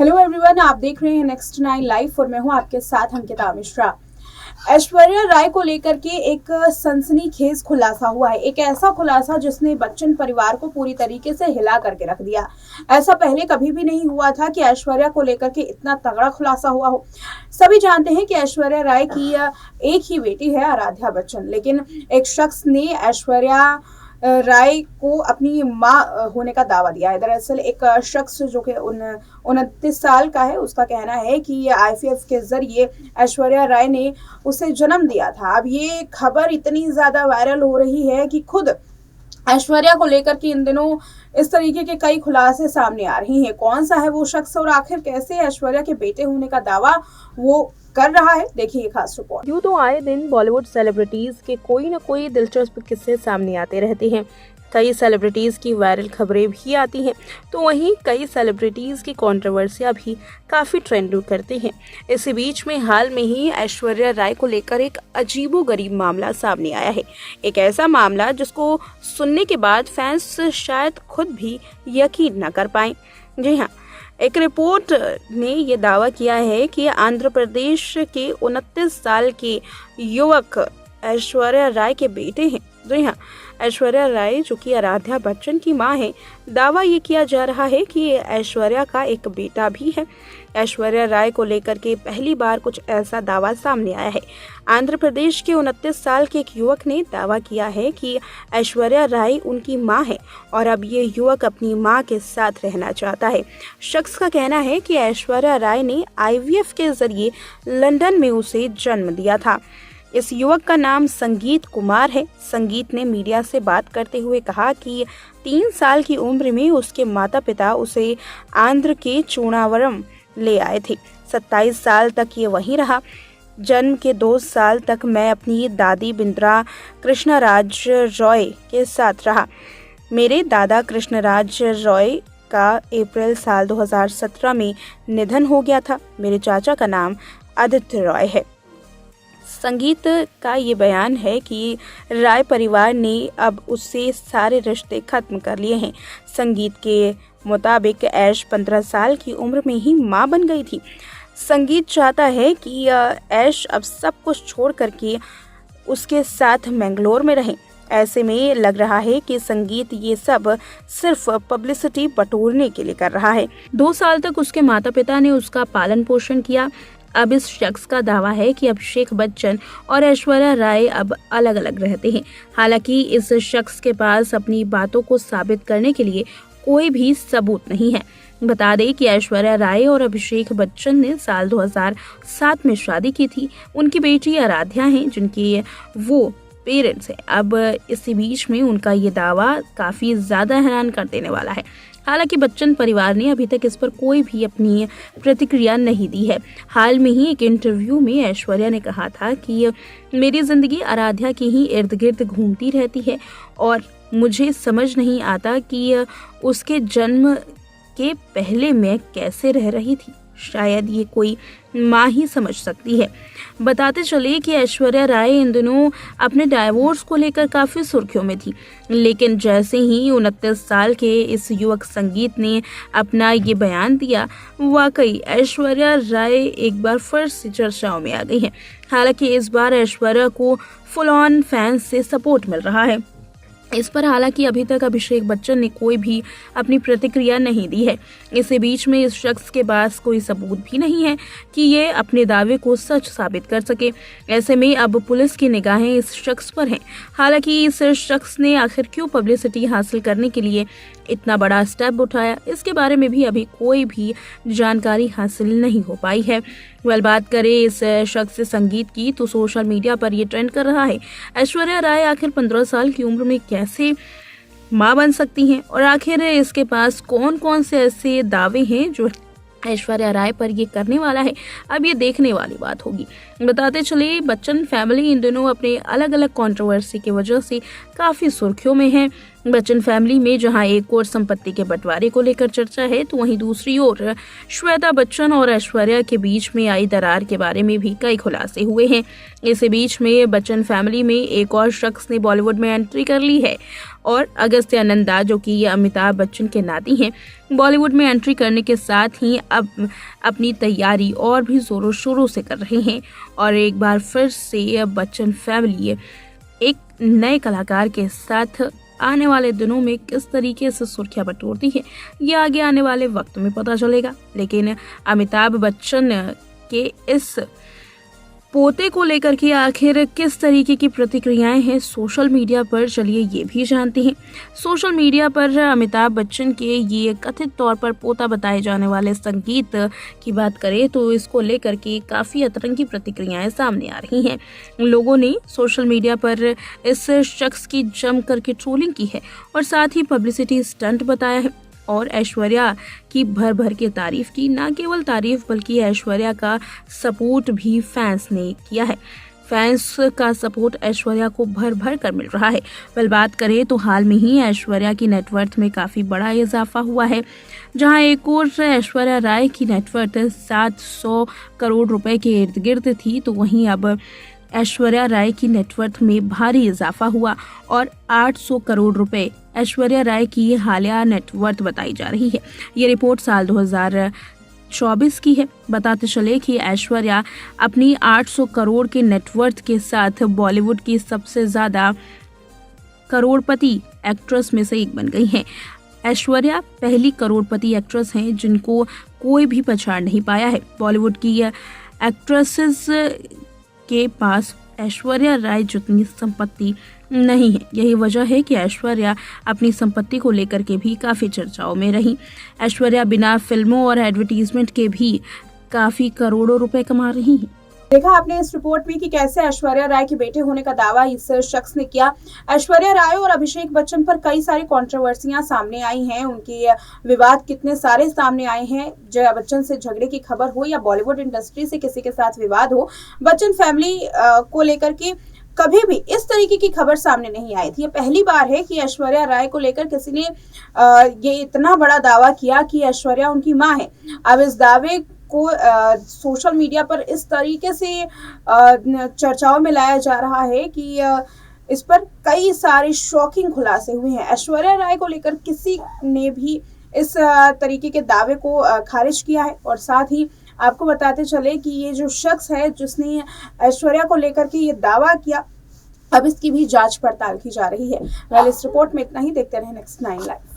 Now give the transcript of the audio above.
Hello everyone, आप देख रहे हैं नेक्स्ट 9 लाइव और मैं हूं आपके साथ अंकिता मिश्रा। ऐश्वर्या राय को लेकर के एक सनसनीखेज खुलासा हुआ है। एक ऐसा खुलासा जिसने बच्चन परिवार को पूरी तरीके से हिला करके रख दिया। ऐसा पहले कभी भी नहीं हुआ था कि ऐश्वर्या को लेकर के इतना तगड़ा खुलासा हुआ हो। सभी जानते हैं कि ऐश्वर्या राय की एक ही बेटी है, आराध्या बच्चन, लेकिन एक शख्स ने ऐश्वर्या राय को अपनी मां होने का दावा दिया है। दरअसल एक शख्स जो कि 29 साल का है, उसका कहना है कि आईवीएफ के जरिए ऐश्वर्या राय ने उसे जन्म दिया था। अब ये खबर इतनी ज्यादा वायरल हो रही है कि खुद ऐश्वर्या को लेकर के इन दिनों इस तरीके के कई खुलासे सामने आ रही हैं। कौन सा है वो शख्स और आखिर कैसे ऐश्वर्या के बेटे होने का दावा वो कर रहा है, देखिए खास रिपोर्ट। यूँ तो आए दिन बॉलीवुड सेलिब्रिटीज के कोई न कोई दिलचस्प किस्से सामने आते रहते हैं। कई सेलिब्रिटीज की वायरल खबरें भी आती हैं, तो वहीं कई सेलिब्रिटीज की कंट्रोवर्सियां भी काफी ट्रेंड करते हैं। इसी बीच में हाल में ही ऐश्वर्या राय को लेकर एक अजीबोगरीब मामला सामने आया है। एक ऐसा मामला जिसको सुनने के बाद फैंस शायद खुद भी यकीन न कर पाए। जी हाँ, एक रिपोर्ट ने यह दावा किया है कि आंध्र प्रदेश के 29 साल के युवक ऐश्वर्या राय के बेटे हैं। जी हाँ, ऐश्वर्या राय जो कि आराध्या बच्चन की मां है। दावा ये किया जा रहा है कि ऐश्वर्या का एक बेटा भी है। ऐश्वर्या राय को लेकर के पहली बार कुछ ऐसा दावा सामने आया है। आंध्र प्रदेश के 29 साल के एक युवक ने दावा किया है कि ऐश्वर्या राय उनकी मां है और अब ये युवक अपनी मां के साथ रहना चाहता है। शख्स का कहना है कि ऐश्वर्या राय ने आईवीएफ के जरिए लंदन में उसे जन्म दिया था। इस युवक का नाम संगीत कुमार है। संगीत ने मीडिया से बात करते हुए कहा कि 3 साल की उम्र में उसके माता पिता उसे आंध्र के चूनावरम ले आए थे। 27 साल तक ये वहीं रहा। जन्म के 2 साल तक मैं अपनी दादी बिंद्रा कृष्णराज रॉय के साथ रहा। मेरे दादा कृष्णराज रॉय का अप्रैल साल 2017 में निधन हो गया था। मेरे चाचा का नाम आदित्य रॉय है। संगीत का ये बयान है कि राय परिवार ने अब उससे सारे रिश्ते खत्म कर लिए हैं। संगीत के मुताबिक ऐश 15 साल की उम्र में ही मां बन गई थी। संगीत चाहता है कि ऐश अब सब कुछ छोड़ करके उसके साथ मैंगलोर में रहे। ऐसे में लग रहा है कि संगीत ये सब सिर्फ पब्लिसिटी बटोरने के लिए कर रहा है। 2 साल तक उसके माता पिता ने उसका पालन पोषण किया। अब इस शख्स का दावा है कि अभिषेक बच्चन और ऐश्वर्या राय अब अलग अलग रहते हैं। हालांकि इस शख्स के पास अपनी बातों को साबित करने के लिए कोई भी सबूत नहीं है। बता दें कि ऐश्वर्या राय और अभिषेक बच्चन ने साल 2007 में शादी की थी। उनकी बेटी आराध्या है, जिनकी वो पेरेंट्स हैं। अब इसी बीच में उनका ये दावा काफी ज्यादा हैरान कर देने वाला है। हालांकि बच्चन परिवार ने अभी तक इस पर कोई भी अपनी प्रतिक्रिया नहीं दी है। हाल में ही एक इंटरव्यू में ऐश्वर्या ने कहा था कि मेरी जिंदगी आराध्या के ही इर्द गिर्द घूमती रहती है और मुझे समझ नहीं आता कि उसके जन्म के पहले मैं कैसे रह रही थी। शायद ये कोई माँ ही समझ सकती है। बताते चले कि ऐश्वर्या राय इन दिनों अपने डाइवोर्स को लेकर काफी सुर्खियों में थी, लेकिन जैसे ही 29 साल के इस युवक संगीत ने अपना ये बयान दिया, वाकई ऐश्वर्या राय एक बार फिर से चर्चाओं में आ गई है। हालांकि इस बार ऐश्वर्या को फुल ऑन फैंस से सपोर्ट मिल रहा है। इस पर हालांकि अभी तक अभिषेक बच्चन ने कोई भी अपनी प्रतिक्रिया नहीं दी है। इसी बीच में इस शख्स के पास कोई सबूत भी नहीं है कि ये अपने दावे को सच साबित कर सके। ऐसे में अब पुलिस की निगाहें इस शख्स पर हैं। हालांकि इस शख्स ने आखिर क्यों पब्लिसिटी हासिल करने के लिए इतना बड़ा स्टेप उठाया, इसके बारे में भी अभी कोई भी जानकारी हासिल नहीं हो पाई है। बात करें इस शख्स संगीत की, तो सोशल मीडिया पर ये ट्रेंड कर रहा है। ऐश्वर्या राय आखिर 15 साल की उम्र में कैसे मां बन सकती हैं और आखिर इसके पास कौन कौन से ऐसे दावे हैं जो ऐश्वर्या राय पर ये करने वाला है। अब ये देखने वाली बात होगी। बताते चले बच्चन फैमिली इन दिनों अपने अलग अलग कंट्रोवर्सी की वजह से काफी सुर्खियों में है। बच्चन फैमिली में जहां एक ओर संपत्ति के बंटवारे को लेकर चर्चा है, तो वहीं दूसरी ओर श्वेता बच्चन और ऐश्वर्या के बीच में आई दरार के बारे में भी कई खुलासे हुए हैं। इसी बीच में बच्चन फैमिली में एक और शख्स ने बॉलीवुड में एंट्री कर ली है और अगस्त्य नंदा, जो कि अमिताभ बच्चन के नाती हैं, बॉलीवुड में एंट्री करने के साथ ही अब अपनी तैयारी और भी जोरों शोरों से कर रहे हैं और एक बार फिर से बच्चन फैमिली एक नए कलाकार के साथ आने वाले दिनों में किस तरीके से सुर्खियां बटोरती है, ये आगे आने वाले वक्त में पता चलेगा। लेकिन अमिताभ बच्चन के इस पोते को लेकर के आखिर किस तरीके की प्रतिक्रियाएं हैं सोशल मीडिया पर, चलिए ये भी जानते हैं। सोशल मीडिया पर अमिताभ बच्चन के ये कथित तौर पर पोता बताए जाने वाले संगीत की बात करें तो इसको लेकर के काफ़ी अतरंगी प्रतिक्रियाएं सामने आ रही हैं। लोगों ने सोशल मीडिया पर इस शख्स की जम करके ट्रोलिंग की है और साथ ही पब्लिसिटी स्टंट बताया है और ऐश्वर्या की भर भर के तारीफ की। ना केवल तारीफ बल्कि ऐश्वर्या का सपोर्ट भी फैंस ने किया है। फैंस का सपोर्ट ऐश्वर्या को भर भर कर मिल रहा है। वेल, बात करें तो हाल में ही ऐश्वर्या की नेटवर्थ में काफ़ी बड़ा इजाफा हुआ है। जहां एक और ऐश्वर्या राय की नेटवर्थ 700 करोड़ रुपए के इर्द गिर्द थी, तो वहीं अब ऐश्वर्या राय की नेटवर्थ में भारी इजाफा हुआ और 800 करोड़ रुपए ऐश्वर्या राय की हालिया नेटवर्थ बताई जा रही है। ये रिपोर्ट साल 2024 की है। बताते चले कि ऐश्वर्या अपनी 800 करोड़ के नेटवर्थ के साथ बॉलीवुड की सबसे ज़्यादा करोड़पति एक्ट्रेस में से एक बन गई हैं। ऐश्वर्या पहली करोड़पति एक्ट्रेस हैं जिनको कोई भी पछाड़ नहीं पाया है। बॉलीवुड की एक्ट्रेसेस के पास ऐश्वर्या राय जितनी संपत्ति नहीं है। यही वजह है कि ऐश्वर्या अपनी संपत्ति को लेकर के भी काफ़ी चर्चाओं में रही। ऐश्वर्या बिना फिल्मों और एडवर्टीजमेंट के भी काफ़ी करोड़ों रुपए कमा रही हैं। देखा आपने इस रिपोर्ट में कि कैसे ऐश्वर्या राय के बेटे होने का दावा इस शख्स ने किया। ऐश्वर्या राय और अभिषेक बच्चन पर कई सारी कंट्रोवर्सियां सामने आई हैं, उनके विवाद कितने सारे सामने आए हैं। जया बच्चन से झगड़े की खबर हो या बॉलीवुड इंडस्ट्री से किसी के साथ विवाद हो, बच्चन फैमिली को लेकर के कभी भी इस तरीके की खबर सामने नहीं आई थी। ये पहली बार है कि ऐश्वर्या राय को लेकर किसी ने ये इतना बड़ा दावा किया कि ऐश्वर्या उनकी माँ है। अब इस दावे को सोशल मीडिया पर इस तरीके से चर्चाओं में लाया जा रहा है कि इस पर कई सारे शॉकिंग खुलासे हुए हैं। ऐश्वर्या राय को लेकर किसी ने भी इस तरीके के दावे को खारिज किया है और साथ ही आपको बताते चले कि ये जो शख्स है जिसने ऐश्वर्या को लेकर के ये दावा किया, अब इसकी भी जांच पड़ताल की जा रही है। इस रिपोर्ट में इतना ही। देखते रहें नेक्स्ट 9 लाइव।